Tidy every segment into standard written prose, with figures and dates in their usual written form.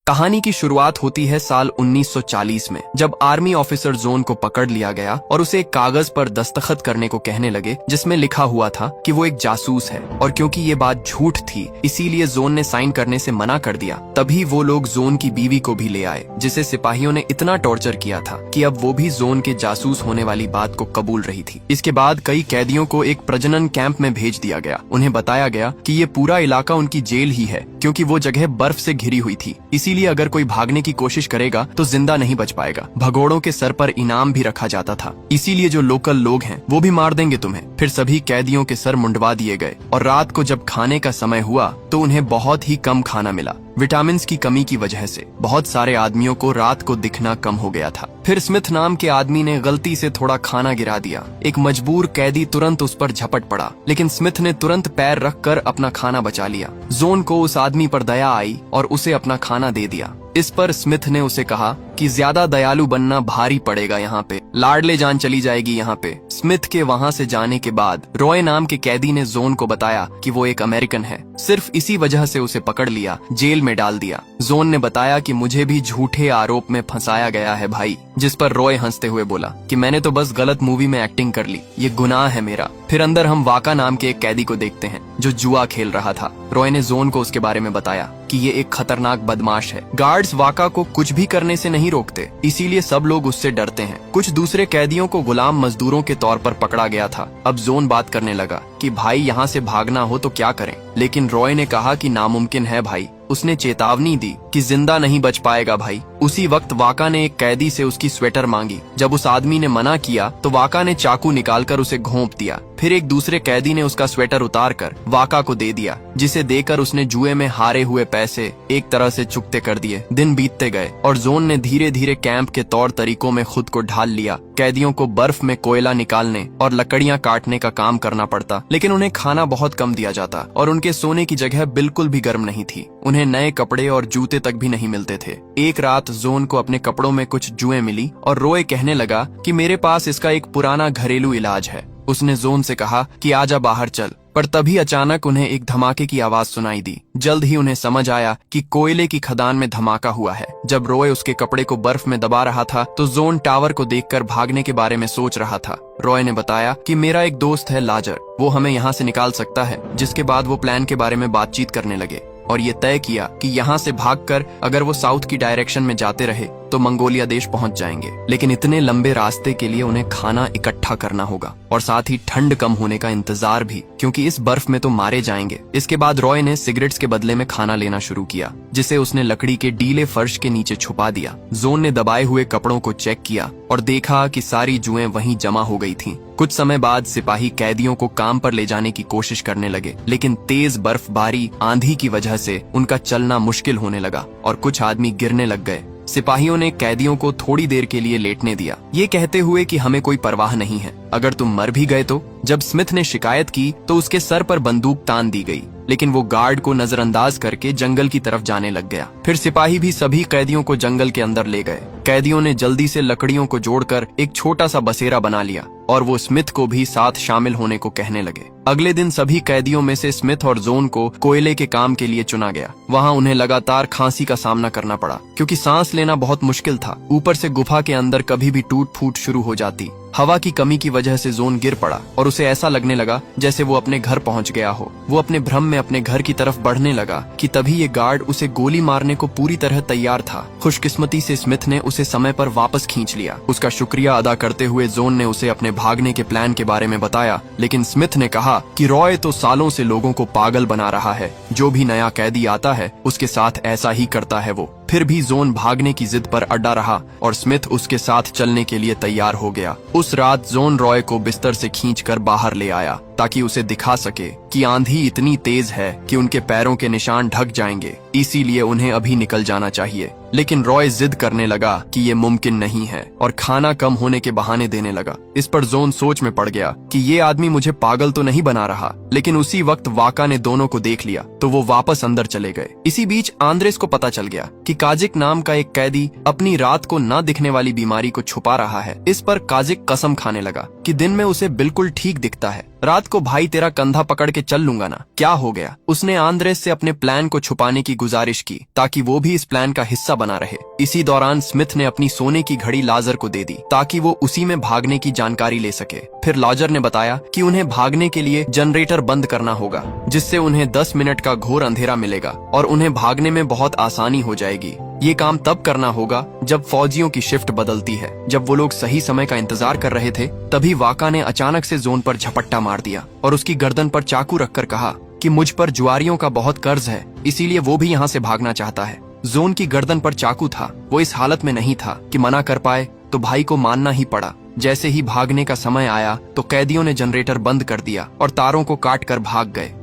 कहानी की शुरुआत होती है साल 1940 में, जब आर्मी ऑफिसर जोन को पकड़ लिया गया और उसे एक कागज पर दस्तखत करने को कहने लगे जिसमें लिखा हुआ था कि वो एक जासूस है। और क्योंकि ये बात झूठ थी इसीलिए जोन ने साइन करने से मना कर दिया। तभी वो लोग जोन की बीवी को भी ले आए जिसे सिपाहियों ने इतना टॉर्चर किया था कि अब वो भी जोन के जासूस होने वाली बात को कबूल रही थी। इसके बाद कई कैदियों को एक प्रजनन कैंप में भेज दिया गया। उन्हें बताया गया कि ये पूरा इलाका उनकी जेल ही है क्योंकि वो जगह बर्फ से घिरी हुई थी, इसीलिए अगर कोई भागने की कोशिश करेगा तो जिंदा नहीं बच पाएगा। भगोड़ों के सर पर इनाम भी रखा जाता था, इसीलिए जो लोकल लोग हैं वो भी मार देंगे तुम्हें। फिर सभी कैदियों के सर मुंडवा दिए गए और रात को जब खाने का समय हुआ तो उन्हें बहुत ही कम खाना मिला। विटामिन की कमी की वजह से बहुत सारे आदमियों को रात को दिखना कम हो गया था। फिर स्मिथ नाम के आदमी ने गलती से थोड़ा खाना गिरा दिया। एक मजबूर कैदी तुरंत उस पर झपट पड़ा, लेकिन स्मिथ ने तुरंत पैर रखकर अपना खाना बचा लिया। जोन को उस आदमी पर दया आई और उसे अपना खाना दे दिया। इस पर स्मिथ ने उसे कहा कि ज्यादा दयालु बनना भारी पड़ेगा, यहाँ पे लाडले जान चली जाएगी यहाँ पे। स्मिथ के वहाँ से जाने के बाद रॉय नाम के कैदी ने जोन को बताया कि वो एक अमेरिकन है। सिर्फ इसी वजह से उसे पकड़ लिया, जेल में डाल दिया। जोन ने बताया कि मुझे भी झूठे आरोप में फंसाया गया है भाई, जिस पर रॉय हंसते हुए बोला कि मैंने तो बस गलत मूवी में एक्टिंग कर ली, ये गुनाह है मेरा। फिर अंदर हम वाका नाम के एक कैदी को देखते हैं जो जुआ खेल रहा था। रॉय ने जोन को उसके बारे में बताया कि ये एक खतरनाक बदमाश है। गार्ड्स वाका को कुछ भी करने से नहीं रोकते, इसीलिए सब लोग उससे डरते हैं। कुछ दूसरे कैदियों को गुलाम मजदूरों के तौर पर पकड़ा गया था। अब जोन बात करने लगा कि भाई यहाँ से भागना हो तो क्या करें, लेकिन रॉय ने कहा कि नामुमकिन है भाई। उसने चेतावनी दी कि जिंदा नहीं बच पाएगा भाई। उसी वक्त वाका ने एक कैदी से उसकी स्वेटर मांगी। जब उस आदमी ने मना किया तो वाका ने चाकू निकालकर उसे घोंप दिया। फिर एक दूसरे कैदी ने उसका स्वेटर उतारकर वाका को दे दिया, जिसे देकर उसने जुए में हारे हुए पैसे एक तरह से चुकते कर दिए। दिन बीतते गए और जोन ने धीरे धीरे कैंप के तौर तरीकों में खुद को ढाल लिया। कैदियों को बर्फ में कोयला निकालने और लकड़ियां काटने का काम करना पड़ता, लेकिन उन्हें खाना बहुत कम दिया जाता और उनके सोने की जगह बिल्कुल भी गर्म नहीं थी। उन्हें नए कपड़े और जूते तक भी नहीं मिलते थे। एक रात जोन को अपने कपड़ों में कुछ जुएं मिली और रॉय कहने लगा कि मेरे पास इसका एक पुराना घरेलू इलाज है। उसने जोन से कहा कि आजा बाहर चल, पर तभी अचानक उन्हें एक धमाके की आवाज सुनाई दी। जल्द ही उन्हें समझ आया कि कोयले की खदान में धमाका हुआ है। जब रॉय उसके कपड़े को बर्फ में दबा रहा था तो जोन टावर को देखकर भागने के बारे में सोच रहा था। रॉय ने बताया कि मेरा एक दोस्त है लाजर, वो हमें यहाँ से निकाल सकता है। जिसके बाद वो प्लान के बारे में बातचीत करने लगे और ये तय किया कि यहाँ से भागकर अगर वो साउथ की डायरेक्शन में जाते रहे तो मंगोलिया देश पहुंच जाएंगे। लेकिन इतने लंबे रास्ते के लिए उन्हें खाना इकट्ठा करना होगा और साथ ही ठंड कम होने का इंतजार भी, क्योंकि इस बर्फ में तो मारे जाएंगे। इसके बाद रॉय ने सिगरेट्स के बदले में खाना लेना शुरू किया, जिसे उसने लकड़ी के डीले फर्श के नीचे छुपा दिया। जोन ने दबाए हुए कपड़ों को चेक किया और देखा कि सारी जुएं वहीं जमा हो गई थीं। कुछ समय बाद सिपाही कैदियों को काम पर ले जाने की कोशिश करने लगे, लेकिन तेज बर्फबारी आंधी की वजह से उनका चलना मुश्किल होने लगा और कुछ आदमी गिरने लग गए। सिपाहियों ने कैदियों को थोड़ी देर के लिए लेटने दिया, ये कहते हुए कि हमें कोई परवाह नहीं है, अगर तुम मर भी गए तो। जब स्मिथ ने शिकायत की तो उसके सर पर बंदूक तान दी गई, लेकिन वो गार्ड को नजरअंदाज करके जंगल की तरफ जाने लग गया। फिर सिपाही भी सभी कैदियों को जंगल के अंदर ले गए। कैदियों ने जल्दी से लकड़ियों को जोड़कर एक छोटा सा बसेरा बना लिया और वो स्मिथ को भी साथ शामिल होने को कहने लगे। अगले दिन सभी कैदियों में से स्मिथ और जोन को कोयले के काम के लिए चुना गया। वहाँ उन्हें लगातार खांसी का सामना करना पड़ा क्योंकि सांस लेना बहुत मुश्किल था। ऊपर से गुफा के अंदर कभी भी टूट फूट शुरू हो जाती। हवा की कमी की वजह से जोन गिर पड़ा और उसे ऐसा लगने लगा जैसे वो अपने घर पहुंच गया हो। वो अपने भ्रम में अपने घर की तरफ बढ़ने लगा कि तभी ये गार्ड उसे गोली मारने को पूरी तरह तैयार था। खुशकिस्मती से स्मिथ ने उसे समय पर वापस खींच लिया। उसका शुक्रिया अदा करते हुए जोन ने उसे अपने भागने के प्लान के बारे में बताया, लेकिन स्मिथ ने कहा कि रॉय तो सालों से लोगों को पागल बना रहा है, जो भी नया कैदी आता है उसके साथ ऐसा ही करता है वो। फिर भी जोन भागने की जिद पर अड़ा रहा और स्मिथ उसके साथ चलने के लिए तैयार हो गया। उस रात जोन रॉय को बिस्तर से खींचकर बाहर ले आया ताकि उसे दिखा सके कि आंधी इतनी तेज है कि उनके पैरों के निशान ढक जाएंगे, इसीलिए उन्हें अभी निकल जाना चाहिए। लेकिन रॉय जिद करने लगा कि ये मुमकिन नहीं है और खाना कम होने के बहाने देने लगा। इस पर जोन सोच में पड़ गया कि ये आदमी मुझे पागल तो नहीं बना रहा। लेकिन उसी वक्त वाका ने दोनों को देख लिया तो वो वापस अंदर चले गए। इसी बीच आंद्रेस को पता चल गया कि काजिक नाम का एक कैदी अपनी रात को न दिखने वाली बीमारी को छुपा रहा है। इस पर काजिक कसम खाने लगा कि दिन में उसे बिल्कुल ठीक दिखता है, रात को भाई तेरा कंधा पकड़ के चल लूंगा ना, क्या हो गया। उसने आंद्रेस से अपने प्लान को छुपाने की गुजारिश की ताकि वो भी इस प्लान का हिस्सा बना रहे। इसी दौरान स्मिथ ने अपनी सोने की घड़ी लाजर को दे दी ताकि वो उसी में भागने की जानकारी ले सके। फिर लाजर ने बताया कि उन्हें भागने के लिए जनरेटर बंद करना होगा, जिससे उन्हें 10 मिनट का घोर अंधेरा मिलेगा और उन्हें भागने में बहुत आसानी हो जाएगी। ये काम तब करना होगा जब फौजियों की शिफ्ट बदलती है। जब वो लोग सही समय का इंतजार कर रहे थे, तभी वाका ने अचानक से जोन पर झपट्टा मार दिया और उसकी गर्दन पर चाकू रखकर कहा कि मुझ पर जुआरियों का बहुत कर्ज है, इसीलिए वो भी यहाँ से भागना चाहता है। जोन की गर्दन पर चाकू था। वो इस हालत में नहीं था कि मना कर पाए, तो भाई को मानना ही पड़ा। जैसे ही भागने का समय आया तो कैदियों ने जनरेटर बंद कर दिया और तारों को काट कर भाग गए।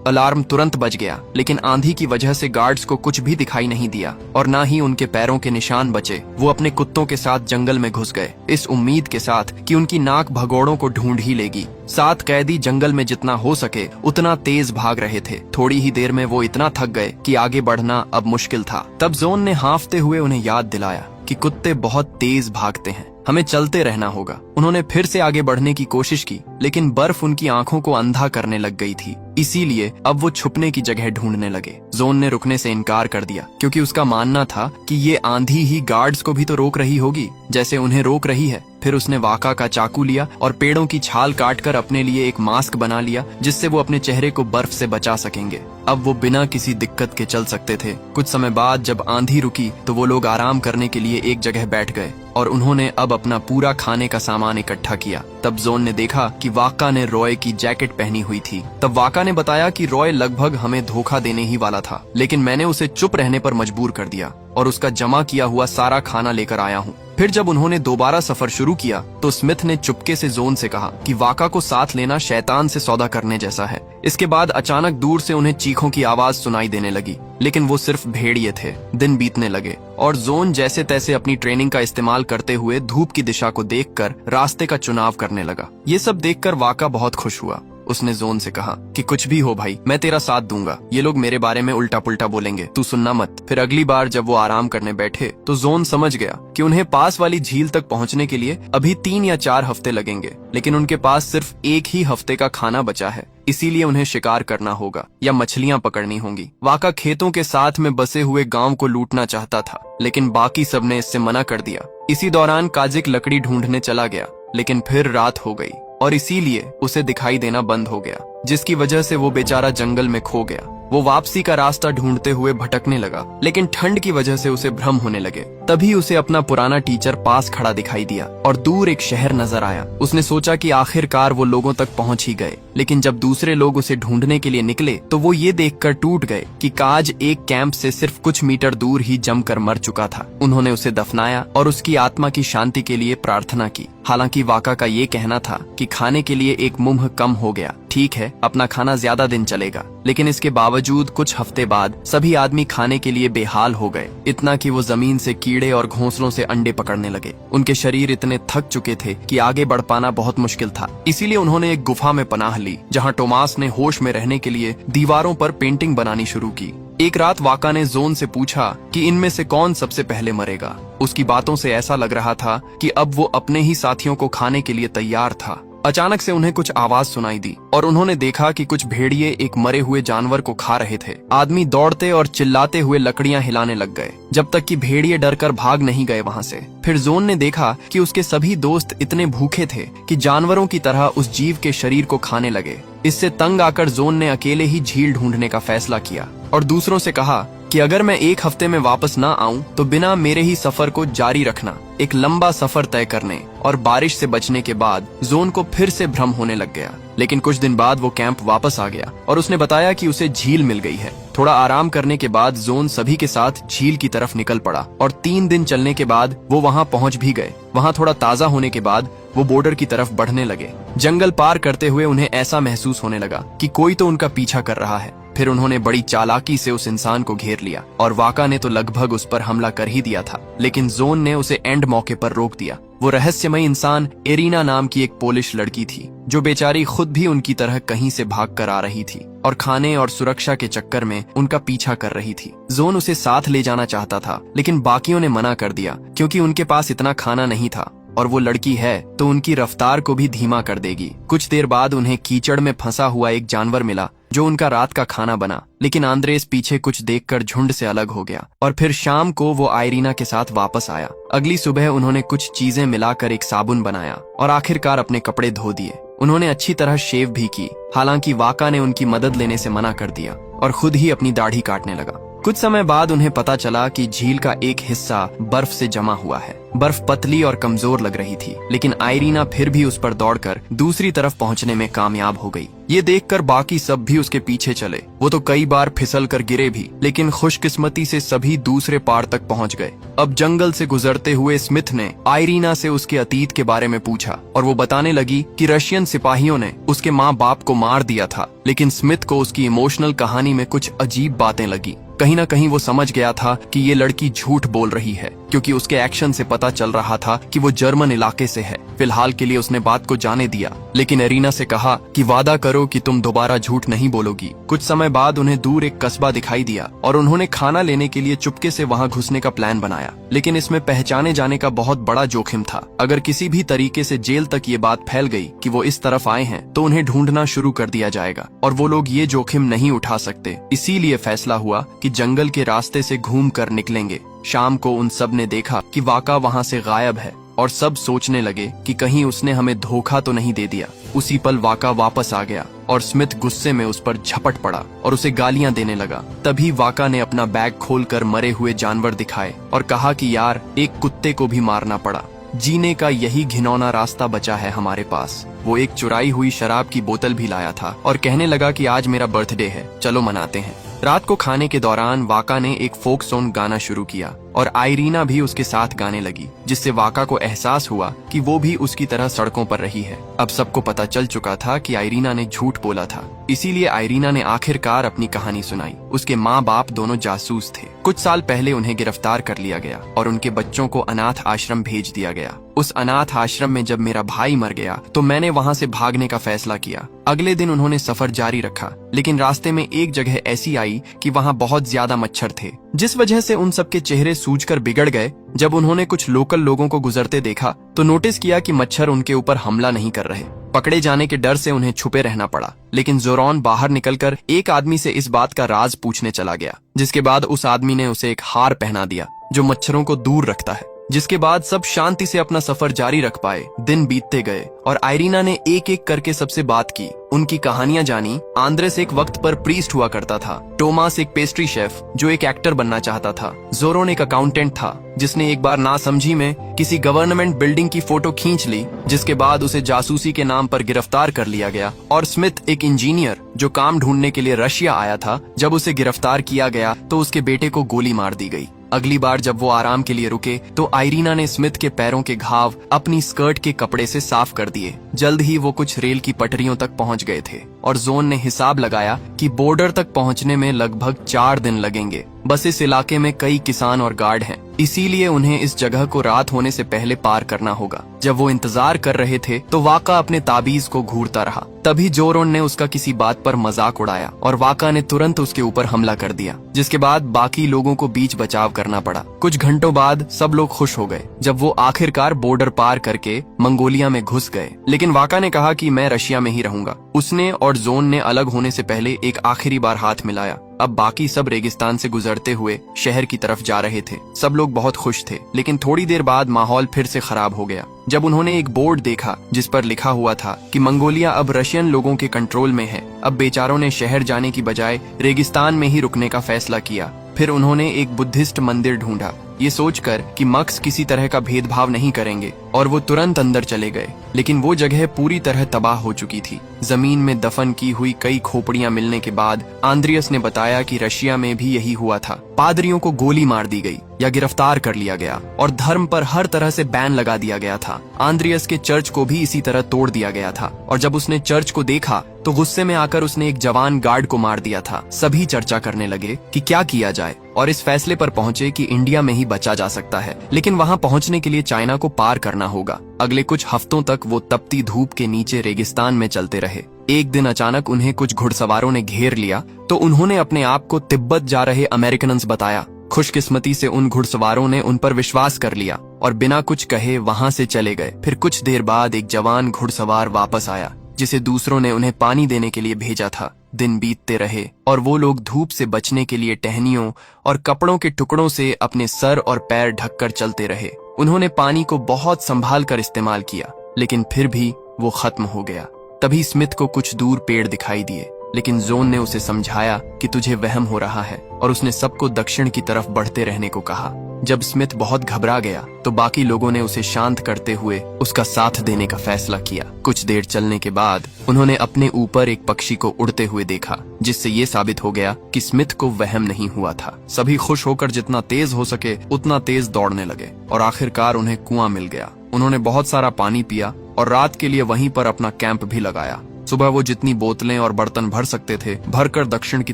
अलार्म तुरंत बज गया, लेकिन आंधी की वजह से गार्ड्स को कुछ भी दिखाई नहीं दिया और ना ही उनके पैरों के निशान बचे। वो अपने कुत्तों के साथ जंगल में घुस गए, इस उम्मीद के साथ कि उनकी नाक भगोड़ों को ढूंढ ही लेगी। 7 कैदी जंगल में जितना हो सके उतना तेज भाग रहे थे। थोड़ी ही देर में वो इतना थक गए कि आगे बढ़ना अब मुश्किल था। तब जोन ने हांफते हुए उन्हें याद दिलाया कि कुत्ते बहुत तेज भागते हैं, हमें चलते रहना होगा। उन्होंने फिर से आगे बढ़ने की कोशिश की, लेकिन बर्फ उनकी आंखों को अंधा करने लग गई थी। इसीलिए अब वो छुपने की जगह ढूंढने लगे। जोन ने रुकने से इनकार कर दिया, क्योंकि उसका मानना था कि ये आंधी ही गार्ड्स को भी तो रोक रही होगी जैसे उन्हें रोक रही है। फिर उसने वाका का चाकू लिया और पेड़ों की छाल काटकर अपने लिए एक मास्क बना लिया, जिससे वो अपने चेहरे को बर्फ से बचा सकेंगे। अब वो बिना किसी दिक्कत के चल सकते थे। कुछ समय बाद जब आंधी रुकी तो वो लोग आराम करने के लिए एक जगह बैठ गए और उन्होंने अब अपना पूरा खाने का सामान इकट्ठा किया। तब जोन ने देखा कि वाका ने रॉय की जैकेट पहनी हुई थी। तब वाका ने बताया कि रॉय लगभग हमें धोखा देने ही वाला था, लेकिन मैंने उसे चुप रहने पर मजबूर कर दिया और उसका जमा किया हुआ सारा खाना लेकर आया हूँ। फिर जब उन्होंने दोबारा सफर शुरू किया तो स्मिथ ने चुपके से जोन से कहा कि वाका को साथ लेना शैतान से सौदा करने जैसा है। इसके बाद अचानक दूर से उन्हें चीखों की आवाज सुनाई देने लगी, लेकिन वो सिर्फ भेड़िए थे। दिन बीतने लगे और जोन जैसे तैसे अपनी ट्रेनिंग का इस्तेमाल करते हुए धूप की दिशा को देखकर रास्ते का चुनाव करने लगा। ये सब देखकर वाका बहुत खुश हुआ। उसने जोन से कहा कि कुछ भी हो भाई, मैं तेरा साथ दूंगा। ये लोग मेरे बारे में उल्टा पुल्टा बोलेंगे, तू सुनना मत। फिर अगली बार जब वो आराम करने बैठे तो जोन समझ गया कि उन्हें पास वाली झील तक पहुंचने के लिए अभी 3 या 4 हफ्ते लगेंगे, लेकिन उनके पास सिर्फ एक ही हफ्ते का खाना बचा है। इसीलिए उन्हें शिकार करना होगा या मछलियां पकड़नी होंगी। वाका खेतों के साथ में बसे हुए गांव को लूटना चाहता था, लेकिन बाकी सबने इससे मना कर दिया। इसी दौरान काजिक लकड़ी ढूंढने चला गया, लेकिन फिर रात हो गई और इसीलिए उसे दिखाई देना बंद हो गया, जिसकी वजह से वो बेचारा जंगल में खो गया। वो वापसी का रास्ता ढूंढते हुए भटकने लगा, लेकिन ठंड की वजह से उसे भ्रम होने लगे। तभी उसे अपना पुराना टीचर पास खड़ा दिखाई दिया और दूर एक शहर नजर आया। उसने सोचा कि आखिरकार वो लोगों तक पहुंच ही गए, लेकिन जब दूसरे लोग उसे ढूंढने के लिए निकले तो वो ये देखकर टूट गए कि काज एक कैंप से सिर्फ कुछ मीटर दूर ही जमकर मर चुका था। उन्होंने उसे दफनाया और उसकी आत्मा की शांति के लिए प्रार्थना की। हालांकि वाका का ये कहना था कि खाने के लिए एक मुंह कम हो गया, ठीक है, अपना खाना ज्यादा दिन चलेगा। लेकिन इसके बावजूद कुछ हफ्ते बाद सभी आदमी खाने के लिए बेहाल हो गए, इतना कि वो जमीन से कीड़े और घोंसलों से अंडे पकड़ने लगे। उनके शरीर इतने थक चुके थे कि आगे बढ़ पाना बहुत मुश्किल था। इसीलिए उन्होंने एक गुफा में पनाह ली, जहाँ टोमास ने होश में रहने के लिए दीवारों पर पेंटिंग बनानी शुरू की। एक रात वाका ने जोन से पूछा कि इनमें से कौन सबसे पहले मरेगा। उसकी बातों से ऐसा लग रहा था कि अब वो अपने ही साथियों को खाने के लिए तैयार था। अचानक से उन्हें कुछ आवाज सुनाई दी और उन्होंने देखा कि कुछ भेड़िए एक मरे हुए जानवर को खा रहे थे। आदमी दौड़ते और चिल्लाते हुए लकड़ियां हिलाने लग गए, जब तक कि भेड़िए डरकर भाग नहीं गए वहां से। फिर जोन ने देखा कि उसके सभी दोस्त इतने भूखे थे कि जानवरों की तरह उस जीव के शरीर को खाने लगे। इससे तंग आकर जोन ने अकेले ही झील ढूंढने का फैसला किया और दूसरों से कहा कि अगर मैं 1 हफ्ते में वापस ना आऊं तो बिना मेरे ही सफर को जारी रखना। एक लंबा सफर तय करने और बारिश से बचने के बाद जोन को फिर से भ्रम होने लग गया। लेकिन कुछ दिन बाद वो कैंप वापस आ गया और उसने बताया कि उसे झील मिल गई है। थोड़ा आराम करने के बाद जोन सभी के साथ झील की तरफ निकल पड़ा और 3 दिन चलने के बाद वो वहाँ पहुँच भी गए। वहाँ थोड़ा ताजा होने के बाद वो बॉर्डर की तरफ बढ़ने लगे। जंगल पार करते हुए उन्हें ऐसा महसूस होने लगा कि कोई तो उनका पीछा कर रहा है। फिर उन्होंने बड़ी चालाकी से उस इंसान को घेर लिया और वाका ने तो लगभग उस पर हमला कर ही दिया था, लेकिन जोन ने उसे एंड मौके पर रोक दिया। वो रहस्यमयी इंसान एरिना नाम की एक पोलिश लड़की थी, जो बेचारी खुद भी उनकी तरह कहीं से भाग कर आ रही थी और खाने और सुरक्षा के चक्कर में उनका पीछा कर रही थी। जोन उसे साथ ले जाना चाहता था, लेकिन बाकियों ने मना कर दिया क्योंकि उनके पास इतना खाना नहीं था और वो लड़की है तो उनकी रफ्तार को भी धीमा कर देगी। कुछ देर बाद उन्हें कीचड़ में फंसा हुआ एक जानवर मिला जो उनका रात का खाना बना, लेकिन आंद्रेस पीछे कुछ देखकर झुंड से अलग हो गया और फिर शाम को वो आयरीना के साथ वापस आया। अगली सुबह उन्होंने कुछ चीजें मिलाकर एक साबुन बनाया और आखिरकार अपने कपड़े धो दिए। उन्होंने अच्छी तरह शेव भी की, हालांकि वाका ने उनकी मदद लेने से मना कर दिया और खुद ही अपनी दाढ़ी काटने लगा। कुछ समय बाद उन्हें पता चला कि झील का एक हिस्सा बर्फ से जमा हुआ है। बर्फ पतली और कमजोर लग रही थी, लेकिन आयरीना फिर भी उस पर दौड़कर दूसरी तरफ पहुंचने में कामयाब हो गई। ये देखकर बाकी सब भी उसके पीछे चले। वो तो कई बार फिसल कर गिरे भी, लेकिन खुशकिस्मती से सभी दूसरे पार तक पहुंच गए। अब जंगल से गुजरते हुए स्मिथ ने आयरीना से उसके अतीत के बारे में पूछा और वो बताने लगी कि रशियन सिपाहियों ने उसके माँ बाप को मार दिया था, लेकिन स्मिथ को उसकी इमोशनल कहानी में कुछ अजीब बातें लगी। कहीं ना कहीं वो समझ गया था कि ये लड़की झूठ बोल रही है, क्योंकि उसके एक्शन से पता चल रहा था कि वो जर्मन इलाके से है। फिलहाल के लिए उसने बात को जाने दिया, लेकिन एरिना से कहा कि वादा करो कि तुम दोबारा झूठ नहीं बोलोगी। कुछ समय बाद उन्हें दूर एक कस्बा दिखाई दिया और उन्होंने खाना लेने के लिए चुपके से वहां घुसने का प्लान बनाया, लेकिन इसमें पहचाने जाने का बहुत बड़ा जोखिम था। अगर किसी भी तरीके से जेल तक ये बात फैल गई कि वो इस तरफ आए हैं, तो उन्हें ढूंढना शुरू कर दिया जाएगा और वो लोग ये जोखिम नहीं उठा सकते। इसीलिए फैसला हुआ कि जंगल के रास्ते से घूम कर निकलेंगे। शाम को उन सब ने देखा कि वाका वहां से गायब है और सब सोचने लगे कि कहीं उसने हमें धोखा तो नहीं दे दिया। उसी पल वाका वापस आ गया और स्मिथ गुस्से में उस पर झपट पड़ा और उसे गालियां देने लगा। तभी वाका ने अपना बैग खोलकर मरे हुए जानवर दिखाए और कहा कि यार, एक कुत्ते को भी मारना पड़ा, जीने का यही घिनौना रास्ता बचा है हमारे पास। वो एक चुराई हुई शराब की बोतल भी लाया था और कहने लगा कि आज मेरा बर्थडे है, चलो मनाते हैं। रात को खाने के दौरान वाका ने एक फोक सॉन्ग गाना शुरू किया और आयरीना भी उसके साथ गाने लगी, जिससे वाका को एहसास हुआ कि वो भी उसकी तरह सड़कों पर रही है। अब सबको पता चल चुका था कि आयरीना ने झूठ बोला था, इसीलिए आयरीना ने आखिरकार अपनी कहानी सुनाई। उसके माँ बाप दोनों जासूस थे। कुछ साल पहले उन्हें गिरफ्तार कर लिया गया और उनके बच्चों को अनाथ आश्रम भेज दिया गया। उस अनाथ आश्रम में जब मेरा भाई मर गया तो मैंने वहां से भागने का फैसला किया। अगले दिन उन्होंने सफर जारी रखा, लेकिन रास्ते में एक जगह ऐसी आई कि वहां बहुत ज्यादा मच्छर थे, जिस वजह से उन सबके चेहरे सूजकर बिगड़ गए। जब उन्होंने कुछ लोकल लोगों को गुजरते देखा तो नोटिस किया कि मच्छर उनके ऊपर हमला नहीं कर रहे। पकड़े जाने के डर से उन्हें छुपे रहना पड़ा, लेकिन जोरॉन बाहर निकलकर एक आदमी से इस बात का राज पूछने चला गया, जिसके बाद उस आदमी ने उसे एक हार पहना दिया जो मच्छरों को दूर रखता है। जिसके बाद सब शांति से अपना सफर जारी रख पाए। दिन बीतते गए और आयरीना ने एक एक करके सबसे बात की, उनकी कहानियां जानी। आंद्रेस एक वक्त पर प्रीस्ट हुआ करता था, टोमास एक पेस्ट्री शेफ जो एक एक्टर बनना चाहता था, जोरोन एक अकाउंटेंट था जिसने एक बार नासमझी में किसी गवर्नमेंट बिल्डिंग की फोटो खींच ली, जिसके बाद उसे जासूसी के नाम पर गिरफ्तार कर लिया गया, और स्मिथ एक इंजीनियर जो काम ढूंढने के लिए रशिया आया था। जब उसे गिरफ्तार किया गया तो उसके बेटे को गोली मार दी गई। अगली बार जब वो आराम के लिए रुके तो आयरीना ने स्मिथ के पैरों के घाव अपनी स्कर्ट के कपड़े से साफ कर दिए। जल्द ही वो कुछ रेल की पटरियों तक पहुंच गए थे और जोन ने हिसाब लगाया कि बॉर्डर तक पहुंचने में लगभग 4 दिन लगेंगे। बस इस इलाके में कई किसान और गार्ड हैं, इसीलिए उन्हें इस जगह को रात होने से पहले पार करना होगा। जब वो इंतजार कर रहे थे तो वाका अपने ताबीज को घूरता रहा। तभी जोरोन ने उसका किसी बात पर मजाक उड़ाया और वाका ने तुरंत उसके ऊपर हमला कर दिया, जिसके बाद बाकी लोगों को बीच बचाव करना पड़ा। कुछ घंटों बाद सब लोग खुश हो गए जब वो आखिरकार बॉर्डर पार करके मंगोलिया में घुस गए, लेकिन वाका ने कहा कि मैं रशिया में ही रहूंगा। उसने और जोन ने अलग होने से पहले एक आखिरी बार हाथ मिलाया। अब बाकी सब रेगिस्तान से गुजरते हुए शहर की तरफ जा रहे थे। सब लोग बहुत खुश थे, लेकिन थोड़ी देर बाद माहौल फिर से खराब हो गया जब उन्होंने एक बोर्ड देखा जिस पर लिखा हुआ था कि मंगोलिया अब रशियन लोगों के कंट्रोल में है। अब बेचारों ने शहर जाने की बजाय रेगिस्तान में ही रुकने का फैसला किया। फिर उन्होंने एक बुद्धिस्ट मंदिर ढूंढा, ये सोचकर कि मक्स किसी तरह का भेदभाव नहीं करेंगे, और वो तुरंत अंदर चले गए। लेकिन वो जगह पूरी तरह तबाह हो चुकी थी। जमीन में दफन की हुई कई खोपड़ियां मिलने के बाद आंद्रियस ने बताया कि रशिया में भी यही हुआ था। पादरियों को गोली मार दी गई या गिरफ्तार कर लिया गया और धर्म पर हर तरह से बैन लगा दिया गया था। आंद्रियस के चर्च को भी इसी तरह तोड़ दिया गया था, और जब उसने चर्च को देखा तो गुस्से में आकर उसने एक जवान गार्ड को मार दिया था। सभी चर्चा करने लगे कि क्या किया जाए और इस फैसले पर पहुंचे कि इंडिया में ही बचा जा सकता है, लेकिन वहां पहुंचने के लिए चाइना को पार करना होगा। अगले कुछ हफ्तों तक वो तपती धूप के नीचे रेगिस्तान में चलते रहे। एक दिन अचानक उन्हें कुछ घुड़सवारों ने घेर लिया तो उन्होंने अपने आप को तिब्बत जा रहे अमेरिकन्स बताया। खुशकिस्मती से उन घुड़सवारों ने उन पर विश्वास कर लिया और बिना कुछ कहे वहां से चले गए। फिर कुछ देर बाद एक जवान घुड़सवार वापस आया जिसे दूसरों ने उन्हें पानी देने के लिए भेजा था। दिन बीतते रहे और वो लोग धूप से बचने के लिए टहनियों और कपड़ों के टुकड़ों से अपने सर और पैर ढककर चलते रहे। उन्होंने पानी को बहुत संभाल कर इस्तेमाल किया, लेकिन फिर भी वो खत्म हो गया। तभी स्मिथ को कुछ दूर पेड़ दिखाई दिए, लेकिन जोन ने उसे समझाया कि तुझे वहम हो रहा है और उसने सबको दक्षिण की तरफ बढ़ते रहने को कहा। जब स्मिथ बहुत घबरा गया तो बाकी लोगों ने उसे शांत करते हुए उसका साथ देने का फैसला किया। कुछ देर चलने के बाद उन्होंने अपने ऊपर एक पक्षी को उड़ते हुए देखा, जिससे ये साबित हो गया कि स्मिथ को वहम नहीं हुआ था। सभी खुश होकर जितना तेज हो सके उतना तेज दौड़ने लगे और आखिरकार उन्हें कुआं मिल गया। उन्होंने बहुत सारा पानी पिया और रात के लिए वहीं पर अपना कैंप भी लगाया। सुबह वो जितनी बोतलें और बर्तन भर सकते थे भरकर दक्षिण की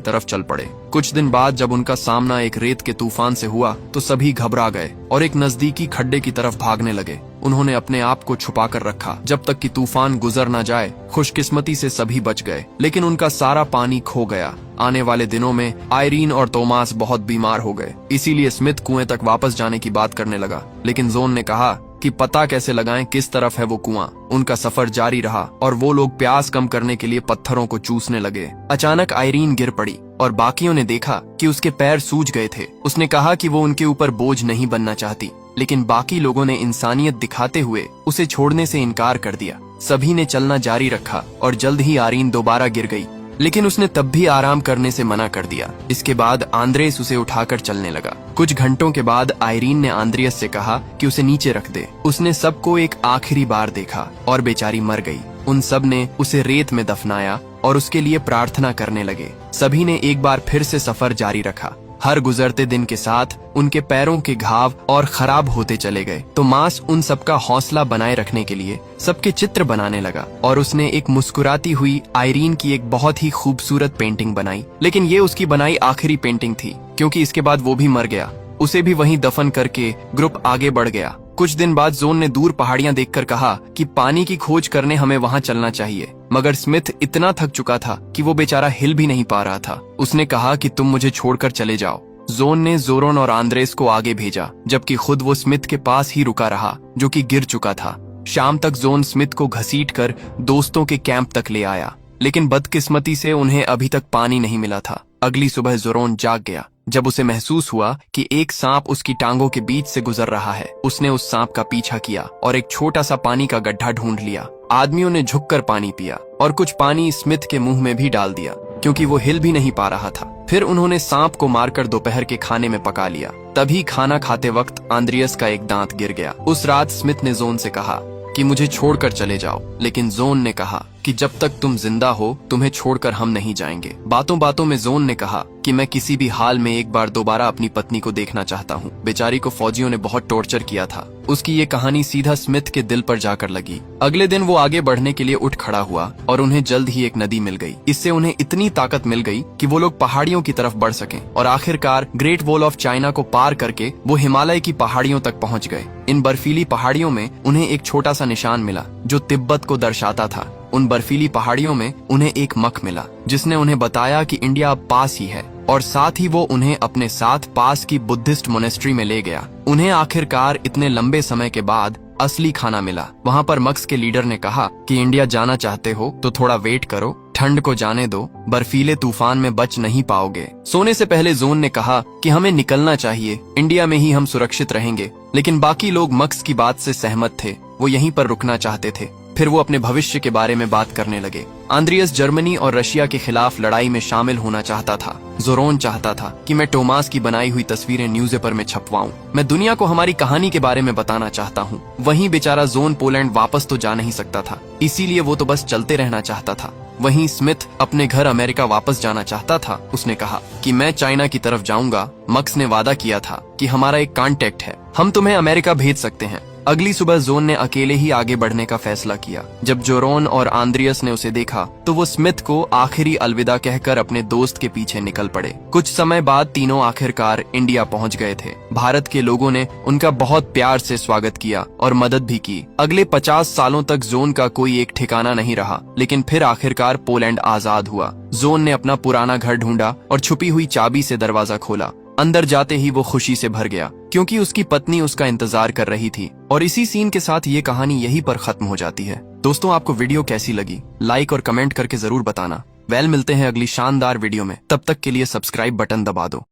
तरफ चल पड़े। कुछ दिन बाद जब उनका सामना एक रेत के तूफान से हुआ तो सभी घबरा गए और एक नजदीकी खड्डे की तरफ भागने लगे। उन्होंने अपने आप को छुपा कर रखा जब तक कि तूफान गुजर न जाए। खुशकिस्मती से सभी बच गए, लेकिन उनका सारा पानी खो गया। आने वाले दिनों में आयरीन और तोमास बहुत बीमार हो गए, इसीलिए स्मिथ कुएं तक वापस जाने की बात करने लगा। लेकिन जोन ने कहा कि पता कैसे लगाएं किस तरफ है वो कुआं। उनका सफर जारी रहा और वो लोग प्यास कम करने के लिए पत्थरों को चूसने लगे। अचानक आयरीन गिर पड़ी और बाकियों ने देखा कि उसके पैर सूज गए थे। उसने कहा कि वो उनके ऊपर बोझ नहीं बनना चाहती, लेकिन बाकी लोगों ने इंसानियत दिखाते हुए उसे छोड़ने से इनकार कर दिया। सभी ने चलना जारी रखा और जल्द ही आयरीन दोबारा गिर गई, लेकिन उसने तब भी आराम करने से मना कर दिया। इसके बाद आंद्रेस उसे उठाकर चलने लगा। कुछ घंटों के बाद आयरीन ने आंद्रियस से कहा कि उसे नीचे रख दे। उसने सबको एक आखिरी बार देखा और बेचारी मर गई। उन सब ने उसे रेत में दफनाया और उसके लिए प्रार्थना करने लगे। सभी ने एक बार फिर से सफर जारी रखा। हर गुजरते दिन के साथ उनके पैरों के घाव और खराब होते चले गए। तो मास उन सबका हौसला बनाए रखने के लिए सबके चित्र बनाने लगा और उसने एक मुस्कुराती हुई आयरीन की एक बहुत ही खूबसूरत पेंटिंग बनाई। लेकिन ये उसकी बनाई आखिरी पेंटिंग थी, क्योंकि इसके बाद वो भी मर गया। उसे भी वहीं दफन करके ग्रुप आगे बढ़ गया। कुछ दिन बाद जोन ने दूर पहाड़ियां देखकर कहा कि पानी की खोज करने हमें वहां चलना चाहिए, मगर स्मिथ इतना थक चुका था कि वो बेचारा हिल भी नहीं पा रहा था। उसने कहा कि तुम मुझे छोड़कर चले जाओ। जोन ने जोरोन और आंद्रेस को आगे भेजा, जबकि खुद वो स्मिथ के पास ही रुका रहा, जो कि गिर चुका था। शाम तक जोन स्मिथ को घसीटकर दोस्तों के कैंप तक ले आया, लेकिन बदकिस्मती से उन्हें अभी तक पानी नहीं मिला था। अगली सुबह जोरोन जाग गया जब उसे महसूस हुआ कि एक सांप उसकी टांगों के बीच से गुजर रहा है। उसने उस सांप का पीछा किया और एक छोटा सा पानी का गड्ढा ढूंढ लिया। आदमियों ने झुककर पानी पिया और कुछ पानी स्मिथ के मुंह में भी डाल दिया, क्योंकि वो हिल भी नहीं पा रहा था। फिर उन्होंने सांप को मारकर दोपहर के खाने में पका लिया। तभी खाना खाते वक्त आंद्रियस का एक दांत गिर गया। उस रात स्मिथ ने जोन से कहा कि मुझे छोड़कर चले जाओ, लेकिन जोन ने कहा कि जब तक तुम जिंदा हो तुम्हें छोड़कर हम नहीं जाएंगे। बातों बातों में जोन ने कहा कि मैं किसी भी हाल में एक बार दोबारा अपनी पत्नी को देखना चाहता हूँ। बेचारी को फौजियों ने बहुत टॉर्चर किया था। उसकी ये कहानी सीधा स्मिथ के दिल पर जाकर लगी। अगले दिन वो आगे बढ़ने के लिए उठ खड़ा हुआ और उन्हें जल्द ही एक नदी मिल गई। इससे उन्हें इतनी ताकत मिल गई कि वो लोग पहाड़ियों की तरफ बढ़ सकें और आखिरकार ग्रेट वॉल ऑफ चाइना को पार करके वो हिमालय की पहाड़ियों तक पहुँच गए। इन बर्फीली पहाड़ियों में उन्हें एक छोटा सा निशान मिला जो तिब्बत को दर्शाता था। उन बर्फीली पहाड़ियों में उन्हें एक मख मिला जिसने उन्हें बताया कि इंडिया अब पास ही है, और साथ ही वो उन्हें अपने साथ पास की बुद्धिस्ट मोनेस्ट्री में ले गया। उन्हें आखिरकार इतने लंबे समय के बाद असली खाना मिला। वहाँ पर मक्स के लीडर ने कहा कि इंडिया जाना चाहते हो तो थोड़ा वेट करो, ठंड को जाने दो, बर्फीले तूफान में बच नहीं पाओगे। सोने से पहले जोन ने कहा कि हमें निकलना चाहिए, इंडिया में ही हम सुरक्षित रहेंगे। लेकिन बाकी लोग मक्स की बात से सहमत थे, वो यहीं पर रुकना चाहते थे। फिर वो अपने भविष्य के बारे में बात करने लगे। आंद्रियस जर्मनी और रशिया के खिलाफ लड़ाई में शामिल होना चाहता था। जोरोन चाहता था कि मैं टोमास की बनाई हुई तस्वीरें न्यूज़पेपर में छपवाऊं। मैं दुनिया को हमारी कहानी के बारे में बताना चाहता हूँ। वहीं बेचारा जोन पोलैंड वापस तो जा नहीं सकता था, इसीलिए वो तो बस चलते रहना चाहता था। वहीं स्मिथ अपने घर अमेरिका वापस जाना चाहता था। उसने कहा कि मैं चाइना की तरफ जाऊंगा। मक्स ने वादा किया था कि हमारा एक कॉन्टेक्ट है, हम तुम्हें अमेरिका भेज सकते हैं। अगली सुबह जोन ने अकेले ही आगे बढ़ने का फैसला किया। जब जोरोन और आंद्रियस ने उसे देखा तो वो स्मिथ को आखिरी अलविदा कहकर अपने दोस्त के पीछे निकल पड़े। कुछ समय बाद तीनों आखिरकार इंडिया पहुंच गए थे। भारत के लोगों ने उनका बहुत प्यार से स्वागत किया और मदद भी की। अगले 50 सालों तक जोन का कोई एक ठिकाना नहीं रहा, लेकिन फिर आखिरकार पोलैंड आजाद हुआ। जोन ने अपना पुराना घर ढूंढा और छुपी हुई चाबी से दरवाजा खोला। अंदर जाते ही वो खुशी से भर गया क्योंकि उसकी पत्नी उसका इंतजार कर रही थी। और इसी सीन के साथ ये कहानी यहीं पर खत्म हो जाती है। दोस्तों, आपको वीडियो कैसी लगी? लाइक और कमेंट करके जरूर बताना। मिलते हैं अगली शानदार वीडियो में। तब तक के लिए सब्सक्राइब बटन दबा दो।